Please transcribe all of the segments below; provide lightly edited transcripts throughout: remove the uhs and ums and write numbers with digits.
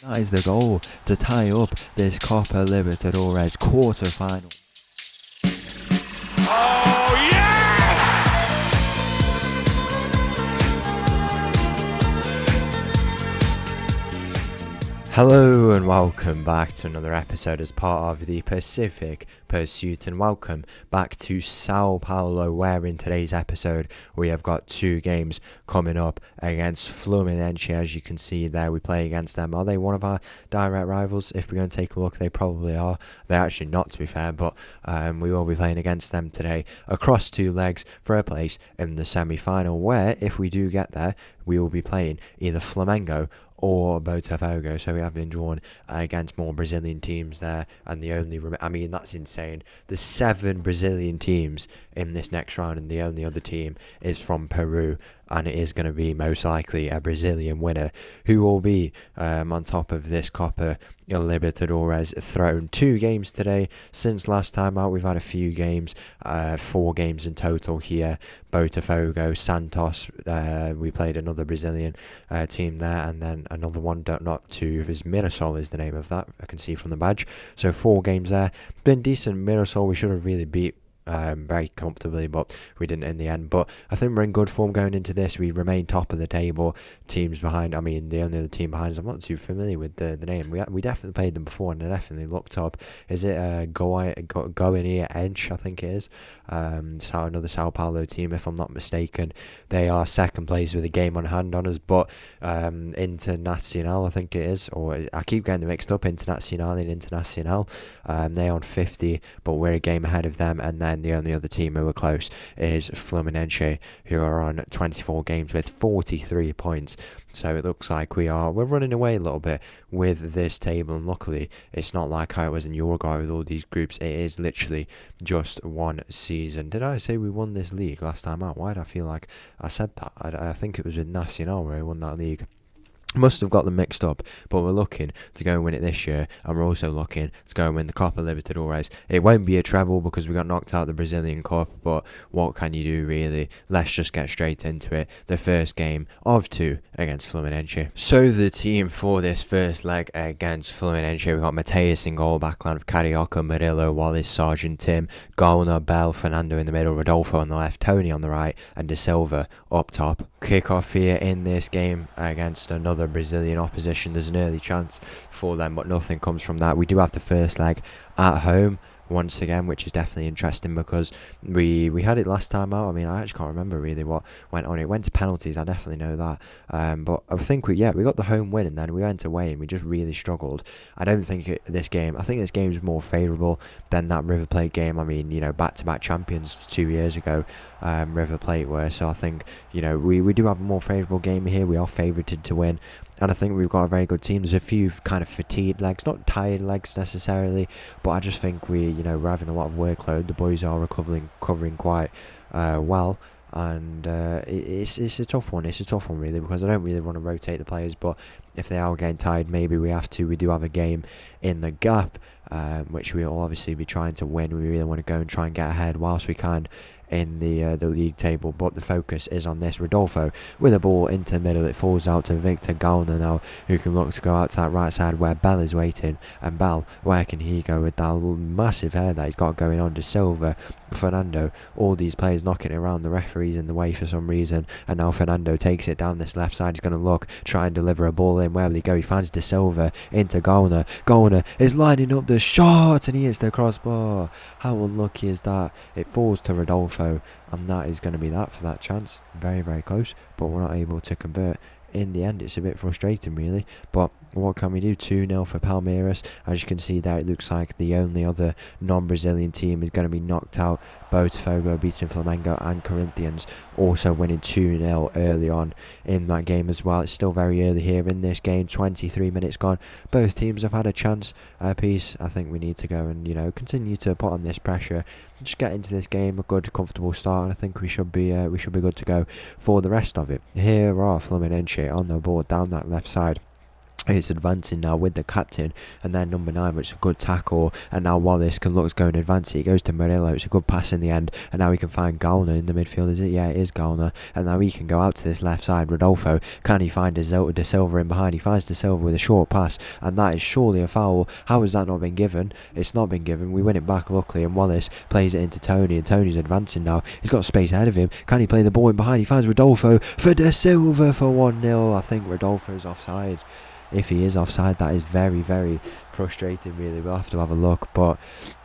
That is the goal to tie up this Copa Libertadores quarter-final. Oh, yeah! Hello and welcome back to another episode as part of the Pacific Pursuit, and welcome back to São Paulo, where in today's episode we have got two games coming up against Fluminense. As you can see there, we play against them. Are they one of our direct rivals? If we're going to take a look, they probably are. They're actually not, to be fair, but we will be playing against them today across two legs for a place in the semi-final, where if we do get there, we will be playing either Flamengo or Botafogo. So we have been drawn against more Brazilian teams there, and the only that's insane. There's 7 Brazilian teams in this next round, and the only other team is from Peru, and it is going to be most likely a Brazilian winner who will be on top of this Copa Libertadores throne. 2 games today. Since last time out, we've had a few games, 4 games in total here. Botafogo, Santos, we played another Brazilian team there, and then another one, not 2, is Mirassol is the name of that, I can see from the badge. So 4 games there. Been decent. Mirassol we should have really beat very comfortably, but we didn't in the end. But I think we're in good form going into this. We remain top of the table. Teams behind, the only other team behind us, I'm not too familiar with the name. We definitely played them before, and they definitely looked up. Is it Goiânia Edge, I think it is. Another São Paulo team, if I'm not mistaken. They are second place with a game on hand on us, but Internacional, I think it is, or I keep getting them mixed up, Internacional and Internacional. They're on 50, but we're a game ahead of them, and then the only other team who are close is Fluminense, who are on 24 games with 43 points. So it looks like we're running away a little bit with this table, and luckily it's not like how it was in Uruguay with all these groups. It is literally just one season. Did I say we won this league last time out? Why did I feel like I said that? I think it was with Nacional where we won that league. Must have got them mixed up, but we're looking to go and win it this year, and we're also looking to go and win the Copa Libertadores. It won't be a treble because we got knocked out of the Brazilian Cup, but what can you do really? Let's just get straight into it. The first game of 2 against Fluminense. So the team for this first leg against Fluminense, we got Mateus in goal, backline of Carioca, Murillo, Wallace, Sargent, Tim, Garner, Bell, Fernando in the middle, Rodolfo on the left, Tony on the right, and De Silva up top. Kick-off here in this game against another Brazilian opposition. There's an early chance for them, but nothing comes from that. We do have the first leg at home once again, which is definitely interesting because we had it last time out. I actually can't remember really what went on. It went to penalties, I definitely know that. But I think we got the home win, and then we went away and we just really struggled. I don't think this game is more favourable than that River Plate game. Back-to-back champions 2 years ago, River Plate were. So I think, we do have a more favourable game here. We are favoured to win. And I think we've got a very good team. There's a few kind of fatigued legs, not tired legs necessarily, but I just think we're having a lot of workload. The boys are covering quite well, and it's a tough one. It's a tough one really, because I don't really want to rotate the players, but if they are getting tired, maybe we have to. We do have a game in the gap, which we will obviously be trying to win. We really want to go and try and get ahead whilst we can in the league table, but the focus is on this. Rodolfo with a ball into the middle. It falls out to Victor Garner now, who can look to go out to that right side where Bell is waiting. And Bell, where can he go with that massive hair that he's got going on? De Silva, Fernando, all these players knocking it around. The referee's in the way for some reason, and now Fernando takes it down this left side. He's going to try and deliver a ball in. Where will he go? He finds De Silva into Garner. Garner is lining up the shot, and he hits the crossbar. How unlucky is that? It falls to Rodolfo, and that is going to be that for that chance. Very, very close, but we're not able to convert. In the end, it's a bit frustrating really, but what can we do? 2-0 for Palmeiras. As you can see there, it looks like the only other non-Brazilian team is going to be knocked out. Botafogo beating Flamengo, and Corinthians also winning 2-0 early on in that game as well. It's still very early here in this game, 23 minutes gone. Both teams have had a chance apiece. I think we need to go and continue to put on this pressure, just get into this game a good comfortable start, and I think we should be good to go for the rest of it. Here are Fluminense on the board down that left side. It's advancing now with the captain, and then number 9, which is a good tackle, and now Wallace can look to go and advance it. He goes to Murillo, it's a good pass in the end, and now he can find Gallner in the midfield, is it? Yeah, it is Gallner, and now he can go out to this left side. Rodolfo, can he find De Silva in behind? He finds De Silva with a short pass, and that is surely a foul. How has that not been given? It's not been given. We win it back luckily, and Wallace plays it into Tony, and Tony's advancing now. He's got space ahead of him. Can he play the ball in behind? He finds Rodolfo for De Silva for 1-0. I think Rodolfo's offside. If he is offside, that is very, very frustrating, really. We'll have to have a look, but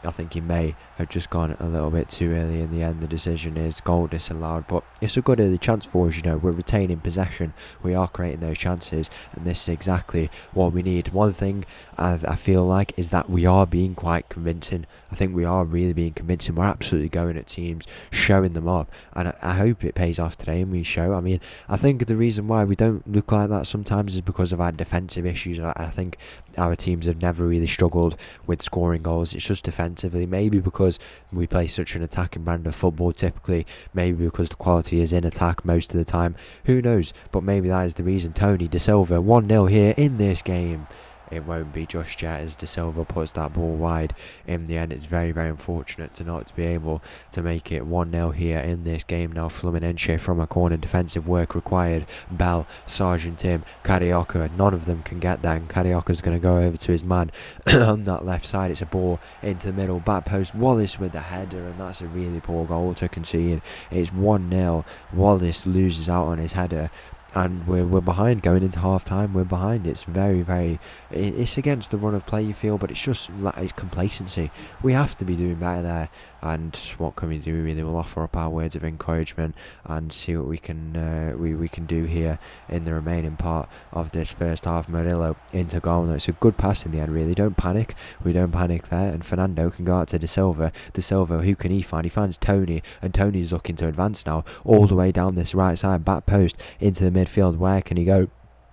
I think he may have just gone a little bit too early in the end. The decision is goal disallowed, but it's a good early chance for us, we're retaining possession, we are creating those chances, and this is exactly what we need. One thing I feel like is that we are being quite convincing. I think we are really being convincing. We're absolutely going at teams, showing them up, and I hope it pays off today and we show. I mean, I think the reason why we don't look like that sometimes is because of our defensive issues. I think our teams have never really struggled with scoring goals. It's just defensively, maybe because we play such an attacking brand of football typically, maybe because the quality is in attack most of the time, who knows, but maybe that is the reason. Tony De Silva, 1-0 here in this game. It won't be just yet as De Silva puts that ball wide. In the end, it's very, very unfortunate to not be able to make it 1-0 here in this game. Now Fluminense from a corner, defensive work required. Bell, Sergeant Tim, Carioca, none of them can get there, and Carioca's going to go over to his man on that left side. It's a ball into the middle, back post, Wallace with the header, and that's a really poor goal to concede. It's 1-0, Wallace loses out on his header, and we're behind going into half time. We're behind. It's very, very, it's against the run of play, you feel, but it's just like it's complacency. We have to be doing better there, and what can we do? Really, we'll offer up our words of encouragement and see what we can we can do here in the remaining part of this first half. Murillo into goal. It's a good pass in the end, really. Don't panic. We don't panic there, and Fernando can go out to De Silva. De Silva, who can he find? He finds Tony, and Tony's looking to advance now all the way down this right side, back post into the midfield. Where can he go?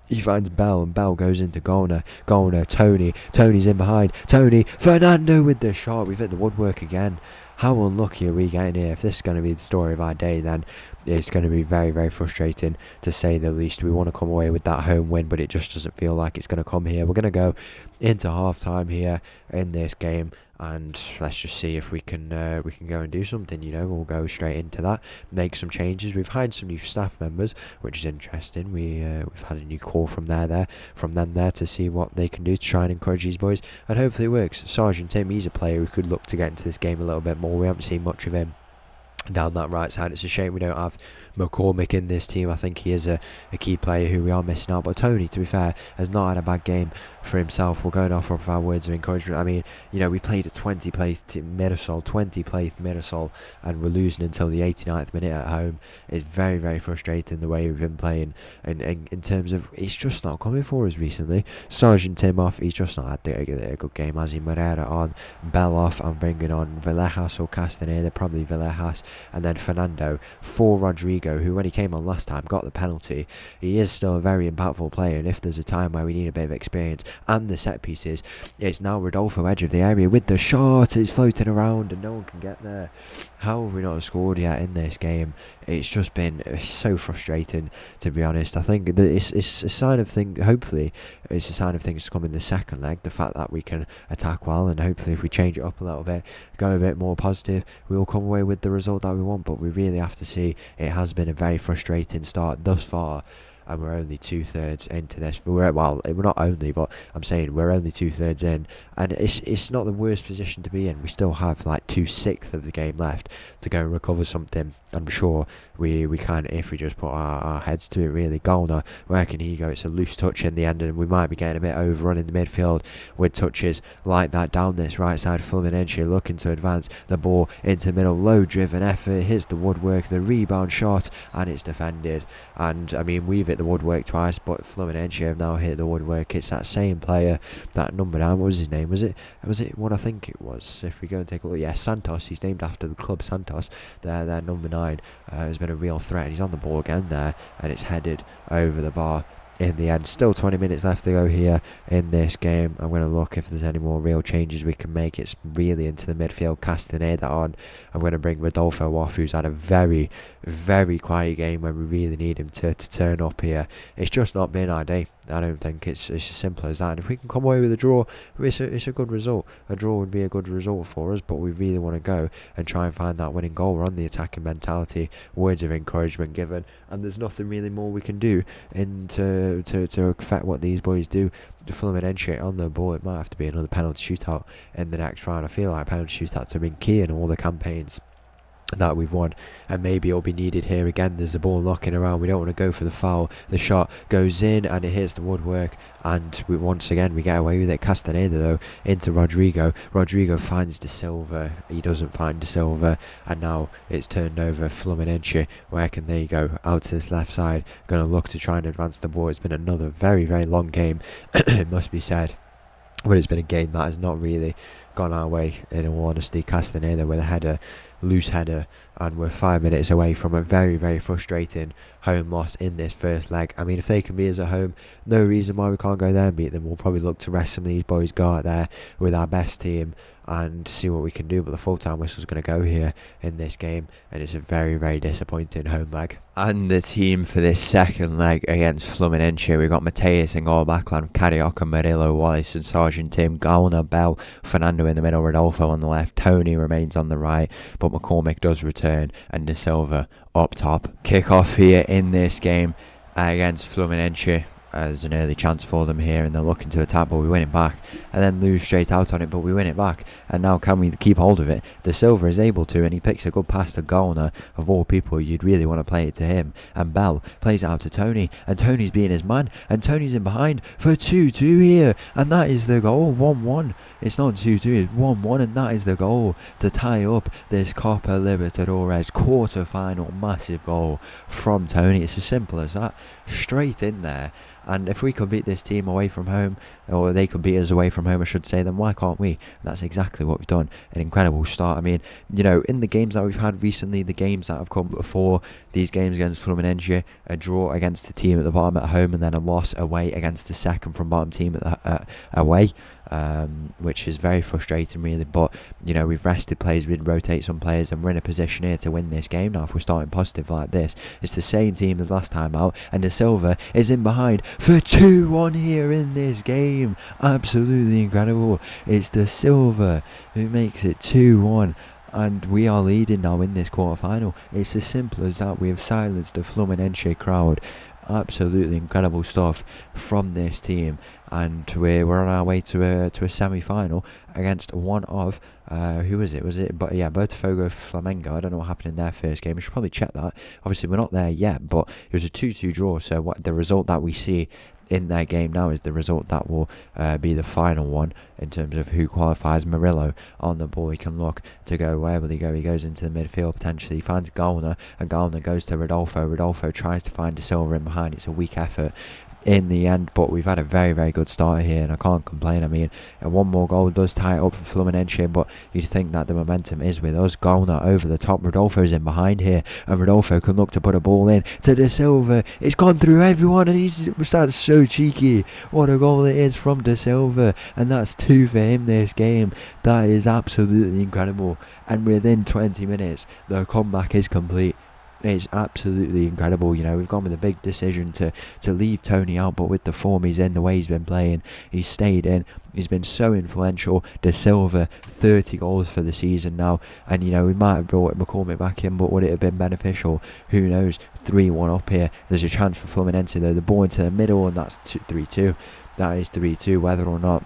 He finds Bell, and Bell goes into Gallner, Tony's in behind, Fernando with the shot. We've hit the woodwork again. How unlucky are we getting here? If this is going to be the story of our day, then it's going to be very, very frustrating, to say the least. We want to come away with that home win, but it just doesn't feel like it's going to come here. We're going to go into half time here in this game, and let's just see if we can go and do something. We'll go straight into that, make some changes. We've hired some new staff members, which is interesting. We've had a new call from them there to see what they can do to try and encourage these boys, and hopefully it works. Sergeant Tim, he's a player who could look to get into this game a little bit more. We haven't seen much of him down that right side. It's a shame we don't have McCormick in this team. I think he is a key player who we are missing out, but Tony, to be fair, has not had a bad game for himself. We're going off of our words of encouragement. I mean, we played a 20 place Mirasol, and we're losing until the 89th minute at home. It's very, very frustrating the way we've been playing, and in terms of, it's just not coming for us recently. Sergeant Tim off, he's just not had a good game. Azzy Moreira on, Bell off, I'm bringing on Villejas or Castaneda, probably Villejas, and then Fernando for Rodrigo, who when he came on last time got the penalty. He is still a very impactful player, and if there's a time where we need a bit of experience and the set pieces, it's now Rodolfo, edge of the area with the shot. It's floating around and no one can get there. How have we not scored yet in this game? It's just been so frustrating, to be honest. I think that it's a sign of things. Hopefully it's a sign of things to come in the second leg, the fact that we can attack well, and hopefully if we change it up a little bit, go a bit more positive, we will come away with the result that we want. But we really have to see, it has been a very frustrating start thus far, and we're only 2/3 into this. We're not only, but I'm saying we're only 2/3 in, and it's not the worst position to be in. We still have like 2/6 of the game left to go and recover something. I'm sure we can, if we just put our heads to it, really. Gallner, where can he go? It's a loose touch in the end, and we might be getting a bit overrun in the midfield with touches like that down this right side. Fluminense looking to advance the ball into the middle, low driven effort, hits the woodwork, the rebound shot, and it's defended. And I mean, we've hit the woodwork twice, but Fluminense have now hit the woodwork. It's that same player, that number 9, what was his name? Was it what I think it was? If we go and take a look, yeah, Santos. He's named after the club Santos. Their number 9 has been a real threat, and he's on the ball again there, and it's headed over the bar in the end. Still 20 minutes left to go here in this game. I'm going to look if there's any more real changes we can make. It's really into the midfield, Castaneda on. I'm going to bring Rodolfo off, who's had a very, very quiet game when we really need him to turn up here. It's just not been our day. I don't think it's as simple as that. And if we can come away with a draw, it's a good result. A draw would be a good result for us, but we really want to go and try and find that winning goal. We're on the attacking mentality, words of encouragement given, and there's nothing really more we can do to affect what these boys do. The Fluminense on the ball, it might have to be another penalty shootout in the next round. I feel like penalty shootouts have been key in all the campaigns that we've won, and maybe it'll be needed here again. There's the ball knocking around, we don't want to go for the foul. The shot goes in and it hits the woodwork, and once again we get away with it. Castaneda though into Rodrigo finds De Silva, he doesn't find De Silva, and now it's turned over. Fluminense, where can they go? Out to this left side, going to look to try and advance the ball. It's been another very, very long game, it must be said, but it's been a game that has not really gone our way, in all honesty. Castaneda with a header, loose header, and we're 5 minutes away from a very, very frustrating home loss in this first leg. I mean, if they can beat us at home, no reason why we can't go there and beat them. We'll probably look to rest some of these boys, go out there with our best team and see what we can do, but the full-time whistle's going to go here in this game, and it's a very, very disappointing home leg. And the team for this second leg against Fluminense, we've got Mateus in goal, backline, Carioca, Murillo, Wallace and Sargent Tim, Galna, Bell, Fernando in the middle, Rodolfo on the left, Tony remains on the right, but McCormick does return, and De Silva up top. Kick-off here in this game against Fluminense. There's an early chance for them here, and they're looking to attack, but we win it back and then lose straight out on it, but we win it back. And now can we keep hold of it? De Silva is able to, and he picks a good pass to Galna. Of all people, you'd really want to play it to him, and Bell plays it out to Tony, and Tony's being his man, and Tony's in behind for 2-2 here, and that is the goal. 1-1. It's not 2-2, it's 1-1, and that is the goal to tie up this Copa Libertadores quarter-final. Massive goal from Tony. It's as simple as that, straight in there. And if we could beat this team away from home, or they could beat us away from home, I should say, then why can't we? That's exactly what we've done. An incredible start. I mean, you know, in the games that we've had recently, the games that have come before these games against Fluminense, a draw against the team at the bottom at home, and then a loss away against the second from bottom team at the, away. Which is very frustrating really, but you know, we've rested players, we'd rotate some players, and we're in a position here to win this game now if we're starting positive like this. It's the same team as last time out, and De Silva is in behind for 2-1 here in this game. Absolutely incredible. It's De Silva who makes it 2-1. And we are leading now in this quarter-final. It's as simple as that. We have silenced the Fluminense crowd. Absolutely incredible stuff from this team, and we're on our way to a semi-final against one of who was it? Botafogo Flamengo. I don't know what happened in their first game. We should probably check that. Obviously, we're not there yet, but it was a 2-2 draw. So what the result that we see in their game now is the result that will be the final one in terms of who qualifies. Murillo on the ball, he can look to go, where will he go? He goes into the midfield potentially, he finds Galna, and Galna goes to Rodolfo tries to find De Silva in behind. It's a weak effort in the end, but we've had a very, very good start here, and I can't complain. I mean, one more goal does tie it up for Fluminense, but you'd think that the momentum is with us. Galna over the top, Rodolfo's in behind here, and Rodolfo can look to put a ball in to De Silva. It's gone through everyone, and that's so cheeky. What a goal it is from De Silva, and that's 2 for him this game. That is absolutely incredible, and within 20 minutes the comeback is complete. It's absolutely incredible. You know, we've gone with a big decision to leave Tony out, but with the form he's in, the way he's been playing, he's stayed in. He's been so influential. De Silva, 30 goals for the season now, and you know, we might have brought McCormick back in, but would it have been beneficial? Who knows? 3-1 up here. There's a chance for Fluminense though. The ball into the middle, and that's 3-2. That is 3-2, whether or not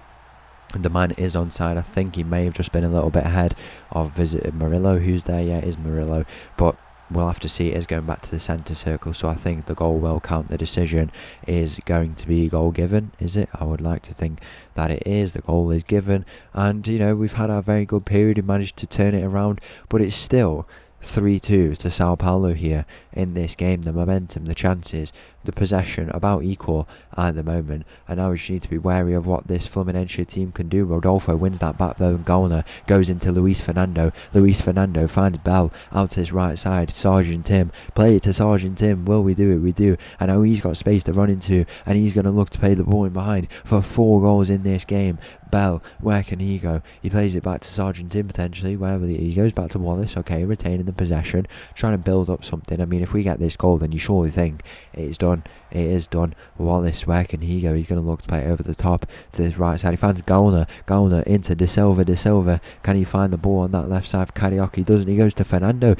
the man is onside. I think he may have just been a little bit ahead of Murillo, who's there. Yeah, it is Murillo, but we'll have to see. It is going back to the centre circle, so I think the goal will count. The decision is going to be goal given, is it? I would like to think that it is. The goal is given, and you know, we've had our very good period. We managed to turn it around, but it's still 3-2 to São Paulo here in this game. The momentum, the chances, the possession about equal at the moment, and now we just need to be wary of what this Fluminense team can do. Rodolfo wins that back though, and Galna goes into Luis Fernando. Luis Fernando finds Bell out to his right side. Sargent Tim, play it to Sargent Tim. Will we do it? We do. And now he's got space to run into, and he's going to look to play the ball in behind for 4 goals in this game. Bell, where can he go? He plays it back to Sargent Tim potentially. Wherever he goes back to Wallace. Okay, retaining the possession, trying to build up something. I mean, if we get this goal, then you surely think it's done. done. It is done. Wallace, where can he go? He's going to look to play it over the top to this right side. He finds Gallner into De Silva. Can he find the ball on that left side for Carioca? He doesn't. He goes to Fernando.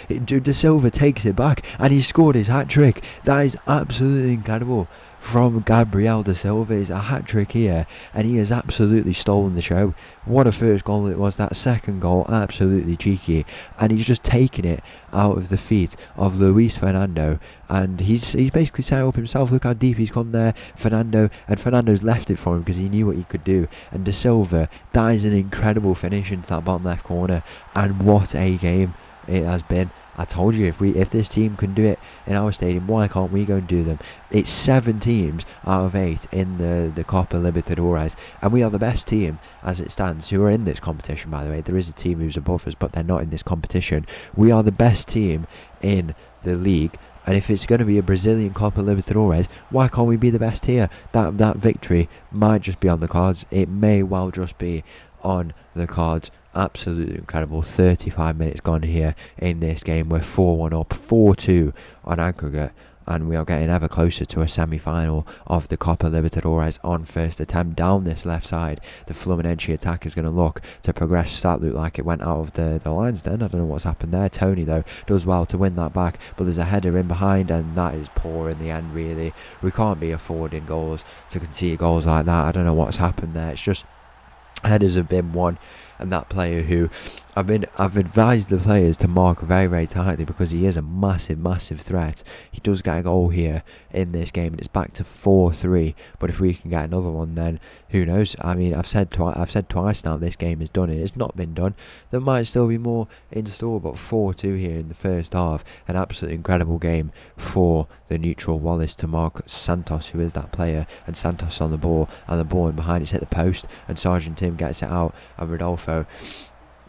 De Silva takes it back and he scored his hat-trick. That is absolutely incredible. From Gabriel De Silva is a hat-trick here, and he has absolutely stolen the show. What a first goal it was. That second goal, absolutely cheeky, and he's just taken it out of the feet of Luis Fernando, and he's basically set up himself. Look how deep he's come there, Fernando's left it for him because he knew what he could do. And De Silva, that is an incredible finish into that bottom left corner, and what a game it has been. I told you, if this team can do it in our stadium, why can't we go and do them? It's 7 teams out of 8 in the Copa Libertadores, and we are the best team as it stands, who are in this competition, by the way. There is a team who's above us, but they're not in this competition. We are the best team in the league, and if it's going to be a Brazilian Copa Libertadores, why can't we be the best here? That victory might just be on the cards. It may well just be on the cards. Absolutely incredible. 35 minutes gone here in this game. We're 4-1 up, 4-2 on aggregate, and we are getting ever closer to a semi-final of the Copa Libertadores on first attempt. Down this left side, the Fluminense attack is going to look to progress. That looked like it went out of the lines then. I don't know what's happened there. Tony, though, does well to win that back, but there's a header in behind, and that is poor in the end, really. We can't be affording goals to concede goals like that. I don't know what's happened there. It's just headers have been won. And that player who I've advised the players to mark very, very tightly because he is a massive threat. He does get a goal here in this game, and it's back to 4-3. But if we can get another one, then who knows? I mean, I've said twice now this game is done, and it's not been done. There might still be more in store, but 4-2 here in the first half. An absolutely incredible game for the neutral Wallace to mark Santos, who is that player, and Santos on the ball, and the ball in behind. It's hit the post, and Sergeant Tim gets it out, and Rodolfo.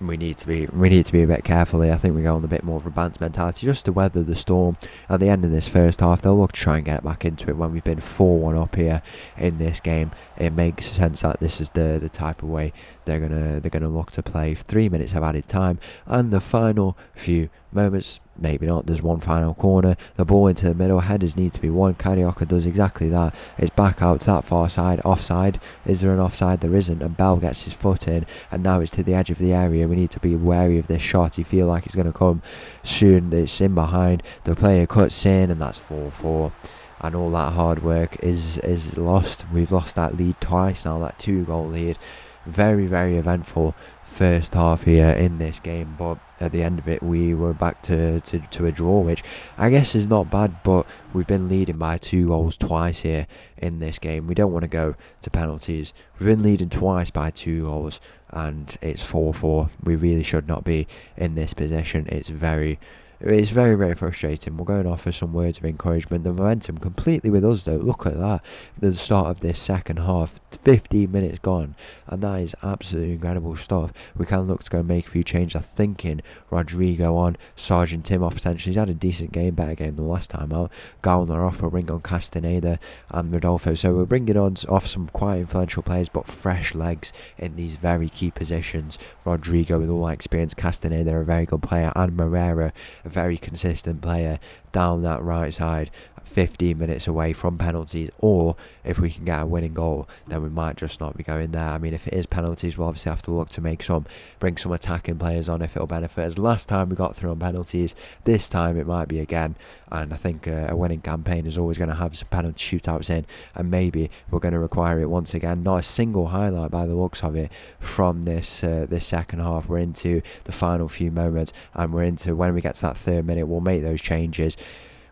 We need to be a bit careful here. I think we go on a bit more of a bounce mentality just to weather the storm. At the end of this first half, they'll look to try and get back into it when we've been 4-1 up here in this game. It makes sense that this is the type of way they're gonna look to play. 3 minutes of added time, and the final few moments. Maybe not. There's one final corner. The ball into the middle. Headers need to be won. Carioca does exactly that. It's back out to that far side. Offside. Is there an offside? There isn't. And Bell gets his foot in. And now it's to the edge of the area. We need to be wary of this shot. You feel like it's going to come soon. It's in behind. The player cuts in, and that's 4-4. And all that hard work is lost. We've lost that lead twice now. That 2-goal lead. Very, very eventful first half here in this game, but at the end of it we were back to a draw, which I guess is not bad, but we've been leading by 2 goals twice here in this game. We don't want to go to penalties. We've been leading twice by 2 goals, and it's 4-4. We really should not be in this position. It's very, very frustrating. We're going off for some words of encouragement. The momentum completely with us, though. Look at that. The start of this second half, 15 minutes gone, and that is absolutely incredible stuff. We can look to go and make a few changes. I'm thinking Rodrigo on, Sergeant Tim off potentially. He's had a decent game, better game than last time out. Gallner off, we'll bring on Castaneda and Rodolfo. So we're bringing on off some quite influential players, but fresh legs in these very key positions. Rodrigo with all that experience, Castaneda a very good player, and Moreira a very consistent player down that right side, 15 minutes away from penalties. Or if we can get a winning goal, then we might just not be going there. I mean, if it is penalties, we'll obviously have to look to bring some attacking players on if it'll benefit us. Last time we got through on penalties, this time it might be again, and I think a winning campaign is always going to have some penalty shootouts in, and maybe we're going to require it once again. Not a single highlight by the looks of it from this second half. We're into the final few moments, and we're into when we get to that 3rd minute, we'll make those changes.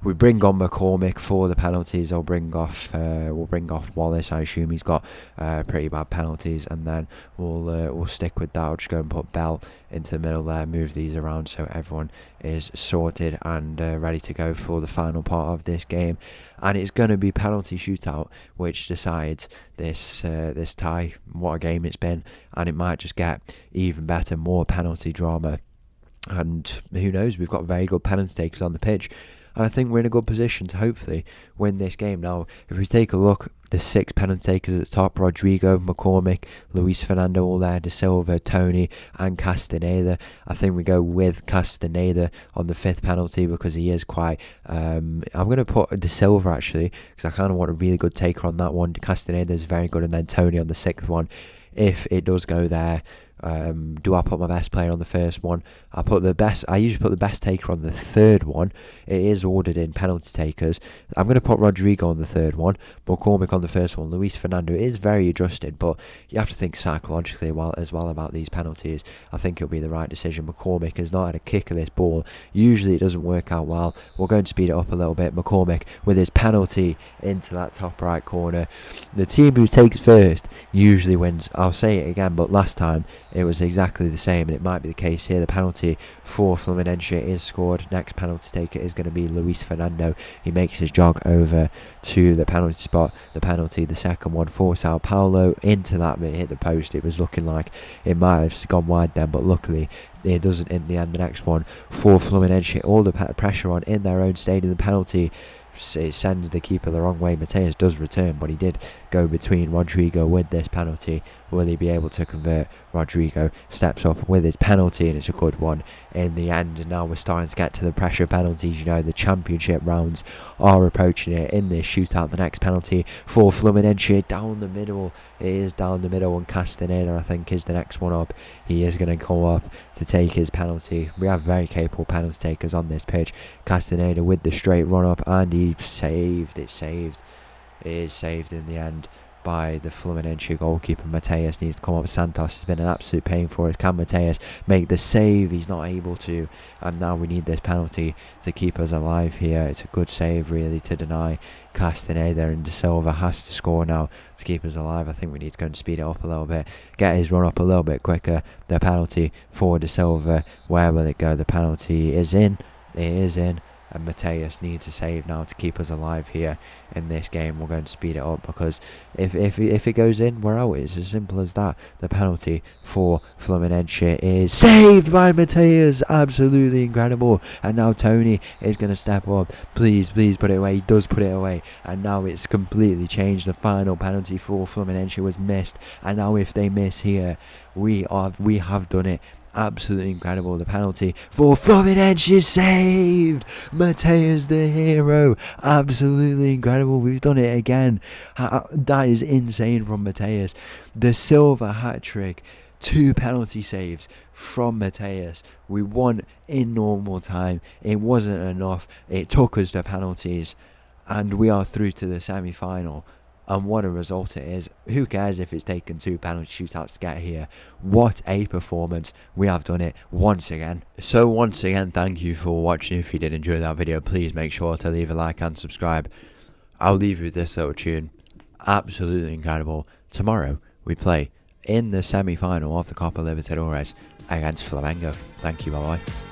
We bring on McCormick for the penalties. We'll bring off Wallace. I assume he's got pretty bad penalties, and then we'll stick with that. I'll just go and put Bell into the middle there, move these around so everyone is sorted and ready to go for the final part of this game. And it's going to be penalty shootout, which decides this tie. What a game it's been, and it might just get even better, more penalty drama. And who knows? We've got very good penalty takers on the pitch. and I think we're in a good position to hopefully win this game. Now, if we take a look, the 6 penalty takers at the top: Rodrigo, McCormick, Luis Fernando, all there, De Silva, Tony and Castaneda. I think we go with Castaneda on the 5th penalty because he is quite I'm going to put De Silva actually, because I kind of want a really good taker on that one. Castaneda is very good, and then Tony on the 6th one. If it does go there, do I put my best player on the first one? I usually put the best taker on the 3rd one. It is ordered in penalty takers. I'm going to put Rodrigo on the 3rd one, McCormick on the 1st one. Luis Fernando is very adjusted, but you have to think psychologically as well about these penalties. I think it'll be the right decision. McCormick has not had a kick of this ball. Usually it doesn't work out well. We're going to speed it up a little bit. McCormick with his penalty into that top right corner. The team who takes first usually wins. I'll say it again, but last time it was exactly the same, and it might be the case here. The penalty for Fluminense is scored. Next penalty taker is going to be Luis Fernando. He makes his jog over to the penalty spot. The penalty, the second one for São Paulo, into that, but it hit the post. It was looking like it might have gone wide then, but luckily it doesn't in the end. The next one for Fluminense, all the pressure on in their own stadium. The penalty, it sends the keeper the wrong way. Mateus does return, but he did go between Rodrigo with this penalty. Will he be able to convert? Rodrigo steps up with his penalty, and it's a good one in the end. And now we're starting to get to the pressure penalties. You know, the championship rounds are approaching it in this shootout. The next penalty for Fluminense, down the middle. It is down the middle, and Castaneda, I think, is the next one up. He is going to come up to take his penalty. We have very capable penalty takers on this pitch. Castaneda with the straight run up, and he saved. It is saved in the end by the Fluminense goalkeeper. Mateus needs to come up. Santos has been an absolute pain for us. Can Mateus make the save? He's not able to, and now we need this penalty to keep us alive here. It's a good save really to deny Castaneda, and De Silva has to score now to keep us alive. I think we need to go and speed it up a little bit, get his run up a little bit quicker. The penalty for De Silva, where will it go? The penalty is in. It is in. And Mateus needs a save now to keep us alive here in this game. We're going to speed it up because if it goes in, we're out. It's as simple as that. The penalty for Fluminense is saved by Mateus. Absolutely incredible. And now Tony is going to step up. Please put it away. He does put it away. And now it's completely changed. The final penalty for Fluminense was missed. And now if they miss here, we have done it. Absolutely incredible. The penalty for Fluminense is saved. Mateus the hero. Absolutely incredible. We've done it again. That is insane from Mateus. The Silva hat-trick. 2 penalty saves from Mateus. We won in normal time. It wasn't enough. It took us to penalties, and we are through to the semi-final. And what a result it is. Who cares if it's taken 2 penalty shootouts to get here? What a performance. We have done it once again. So once again, thank you for watching. If you did enjoy that video, please make sure to leave a like and subscribe. I'll leave you with this little tune. Absolutely incredible. Tomorrow we play in the semi-final of the Copa Libertadores against Flamengo. Thank you, bye bye.